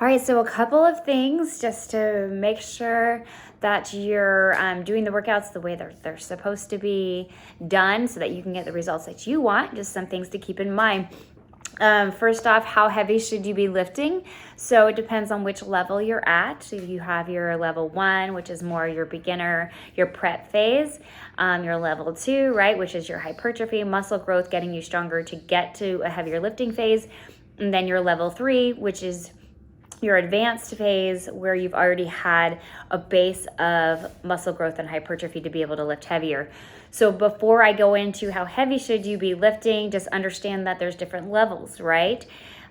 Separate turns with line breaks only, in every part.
All right, so a couple of things just to make sure that you're doing the workouts the way they're supposed to be done so that you can get the results that you want. Just some things to keep in mind. First off, how heavy should you be lifting? So it depends on which level you're at. So you have your level 1, which is more your beginner, your prep phase. Your level 2, right, which is your hypertrophy, muscle growth, getting you stronger to get to a heavier lifting phase. And then your level 3, which is your advanced phase, where you've already had a base of muscle growth and hypertrophy to be able to lift heavier. So before I go into how heavy should you be lifting, just understand that there's different levels, right?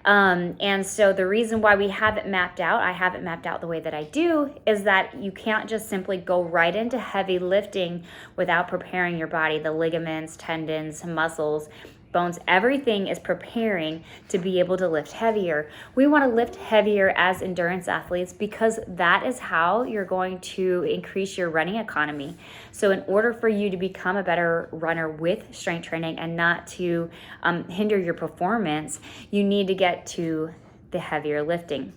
And so the reason why I have it mapped out the way that I do, is that you can't just simply go right into heavy lifting without preparing your body, the ligaments, tendons, muscles, bones, everything is preparing to be able to lift heavier. We want to lift heavier as endurance athletes because that is how you're going to increase your running economy. So in order for you to become a better runner with strength training and not to hinder your performance, you need to get to the heavier lifting.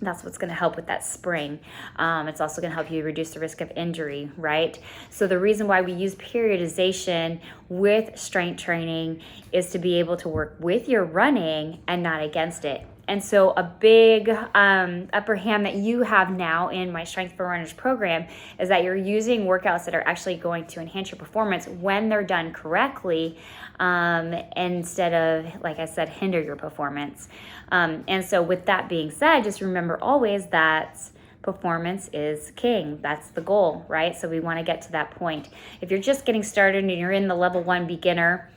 That's what's going to help with that spring. It's also going to help you reduce the risk of injury, right? So the reason why we use periodization with strength training is to be able to work with your running and not against it. And so a big upper hand that you have now in my Strength for Runners program is that you're using workouts that are actually going to enhance your performance when they're done correctly, instead of, like I said, hinder your performance. And so with that being said, just remember always that performance is king. That's the goal, right? So we want to get to that point. If you're just getting started and you're in the level 1 beginner,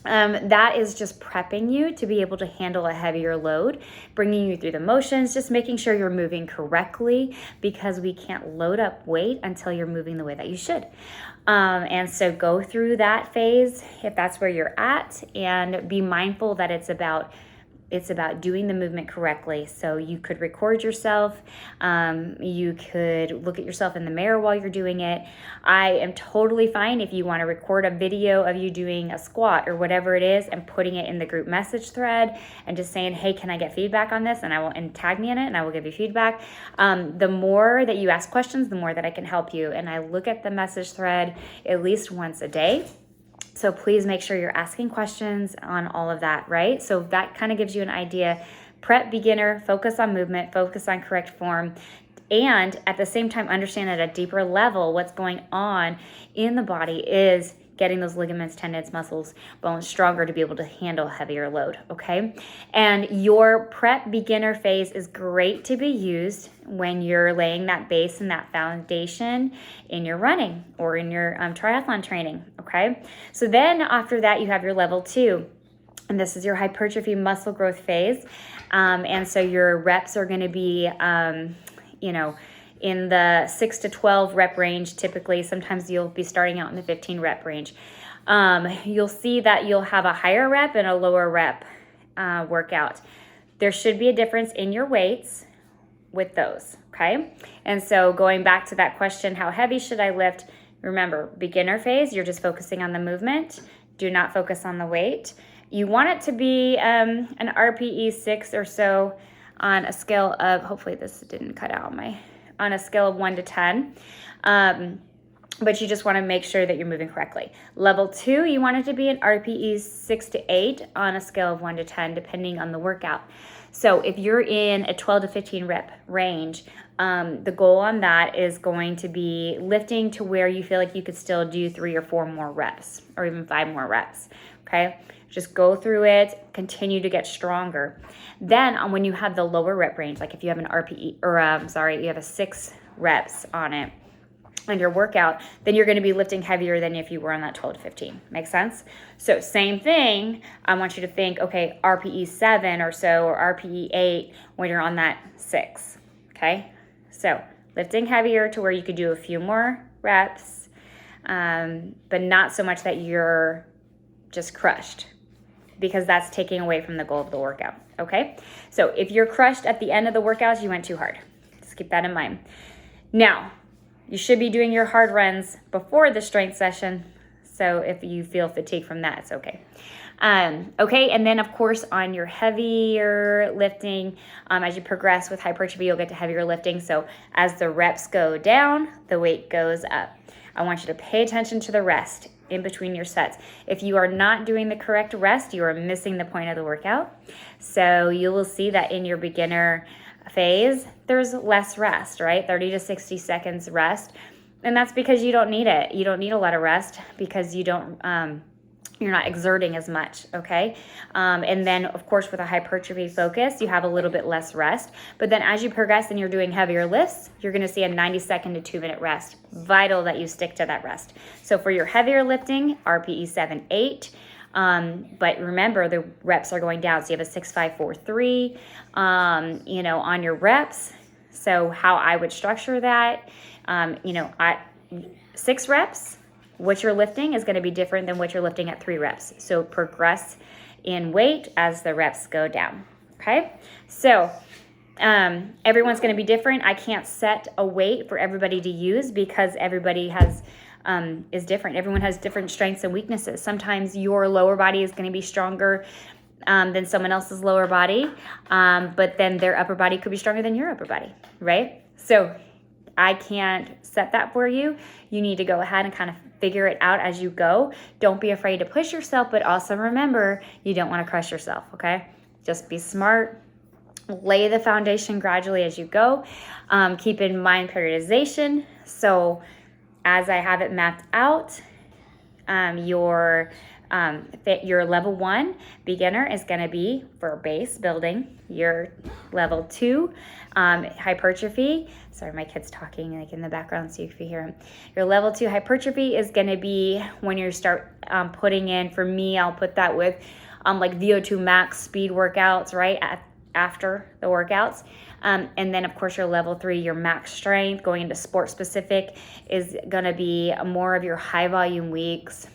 that is just prepping you to be able to handle a heavier load, bringing you through the motions, just making sure you're moving correctly, because we can't load up weight until you're moving the way that you should. And so go through that phase if that's where you're at, and be mindful that it's about doing the movement correctly. So you could record yourself. You could look at yourself in the mirror while you're doing it. I am totally fine if you want to record a video of you doing a squat or whatever it is and putting it in the group message thread and just saying, hey, can I get feedback on this? And tag me in it and I will give you feedback. The more that you ask questions, the more that I can help you. And I look at the message thread at least once a day. So please make sure you're asking questions on all of that, right? So that kind of gives you an idea. Prep beginner, focus on movement, focus on correct form, and at the same time understand at a deeper level what's going on in the body is getting those ligaments, tendons, muscles, bones stronger to be able to handle a heavier load, okay? And your prep beginner phase is great to be used when you're laying that base and that foundation in your running or in your triathlon training, okay? So then after that, you have your level 2. And this is your hypertrophy muscle growth phase. And so your reps are going to be, in the 6 to 12 rep range typically. Sometimes you'll be starting out in the 15 rep range. You'll see that you'll have a higher rep and a lower rep workout. There should be a difference in your weights with those, okay? And so going back to that question, how heavy should I lift? Remember, beginner phase, you're just focusing on the movement. Do not focus on the weight. You want it to be an RPE 6 or so on a scale of, hopefully this didn't cut out on a scale of 1 to 10. But you just want to make sure that you're moving correctly. Level 2, you want it to be an RPE 6 to 8 on a scale of 1 to 10, depending on the workout. So if you're in a 12 to 15 rep range, the goal on that is going to be lifting to where you feel like you could still do 3 or 4 more reps, or even 5 more reps, okay? Just go through it, continue to get stronger. Then when you have the lower rep range, like if you have an RPE, you have a 6 reps on it on your workout, then you're going to be lifting heavier than if you were on that 12 to 15. Make sense? So same thing, I want you to think, okay, RPE 7 or so, or RPE 8 when you're on that 6, okay? So lifting heavier to where you could do a few more reps, but not so much that you're just crushed, because that's taking away from the goal of the workout, okay? So if you're crushed at the end of the workouts, you went too hard. Just keep that in mind. Now, you should be doing your hard runs before the strength session, so if you feel fatigue from that, it's okay. Okay, and then of course on your heavier lifting, as you progress with hypertrophy, you'll get to heavier lifting. So as the reps go down, the weight goes up. I want you to pay attention to the rest in between your sets. If you are not doing the correct rest, you are missing the point of the workout. So you will see that in your beginner phase, there's less rest, right? 30 to 60 seconds rest. And that's because you don't need it. You don't need a lot of rest because you're not exerting as much, okay? And then, of course, with a hypertrophy focus, you have a little bit less rest. But then as you progress and you're doing heavier lifts, you're gonna see a 90-second to 2-minute rest. Vital that you stick to that rest. So for your heavier lifting, RPE 7-8. But remember, the reps are going down. So you have a 6-5-4-3, on your reps. So how I would structure that, 6 reps, what you're lifting is going to be different than what you're lifting at 3 reps. So progress in weight as the reps go down. Okay. So, everyone's going to be different. I can't set a weight for everybody to use because everybody is different. Everyone has different strengths and weaknesses. Sometimes your lower body is going to be stronger than someone else's lower body, but then their upper body could be stronger than your upper body, right? So I can't set that for you. You need to go ahead and kind of figure it out as you go. Don't be afraid to push yourself, but also remember, you don't want to crush yourself, okay? Just be smart. Lay the foundation gradually as you go. Keep in mind periodization. So as I have it mapped out, your level 1 beginner is going to be for base building. Your level 2 hypertrophy. Sorry, my kid's talking like in the background, so if you hear him. Your level 2 hypertrophy is going to be when you start putting in. For me, I'll put that with like VO2 max speed workouts, right? After the workouts. And then of course your level 3, your max strength, going into sport specific, is going to be more of your high volume weeks,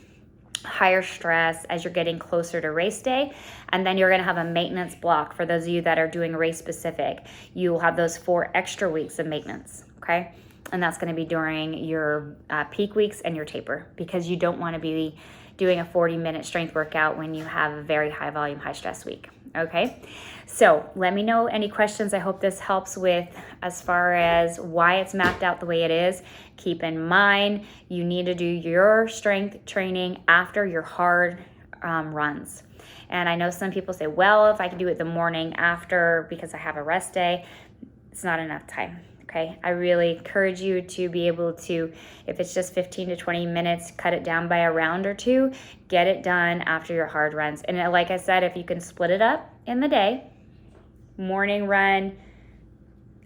higher stress as you're getting closer to race day. And then you're going to have a maintenance block for those of you that are doing race specific. You will have those 4 extra weeks of maintenance. Okay. And that's going to be during your peak weeks and your taper, because you don't want to be doing a 40-minute strength workout when you have a very high volume, high stress week. Okay. So let me know any questions. I hope this helps with as far as why it's mapped out the way it is. Keep in mind, you need to do your strength training after your hard runs. And I know some people say, well, if I can do it the morning after because I have a rest day, it's not enough time. Okay, I really encourage you to be able to, if it's just 15 to 20 minutes, cut it down by a round or 2, get it done after your hard runs. And like I said, if you can split it up in the day, morning run,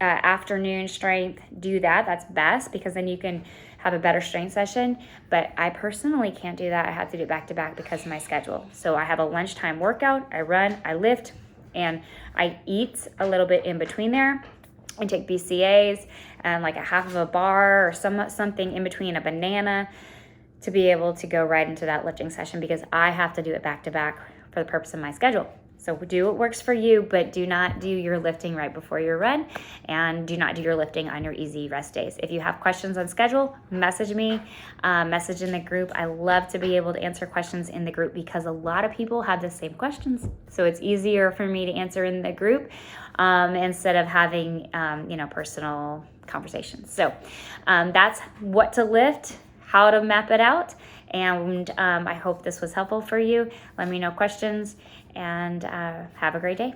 afternoon strength, do that. That's best, because then you can have a better strength session. But I personally can't do that. I have to do it back to back because of my schedule. So I have a lunchtime workout, I run, I lift, and I eat a little bit in between there. I take BCAAs and like a half of a bar or something in between, a banana, to be able to go right into that lifting session, because I have to do it back to back for the purpose of my schedule. So do what works for you, but do not do your lifting right before your run, and do not do your lifting on your easy rest days. If you have questions on schedule, message me, message in the group. I love to be able to answer questions in the group because a lot of people have the same questions. So it's easier for me to answer in the group instead of having, personal conversations. So that's what to lift, how to map it out. And I hope this was helpful for you. Let me know questions, and have a great day.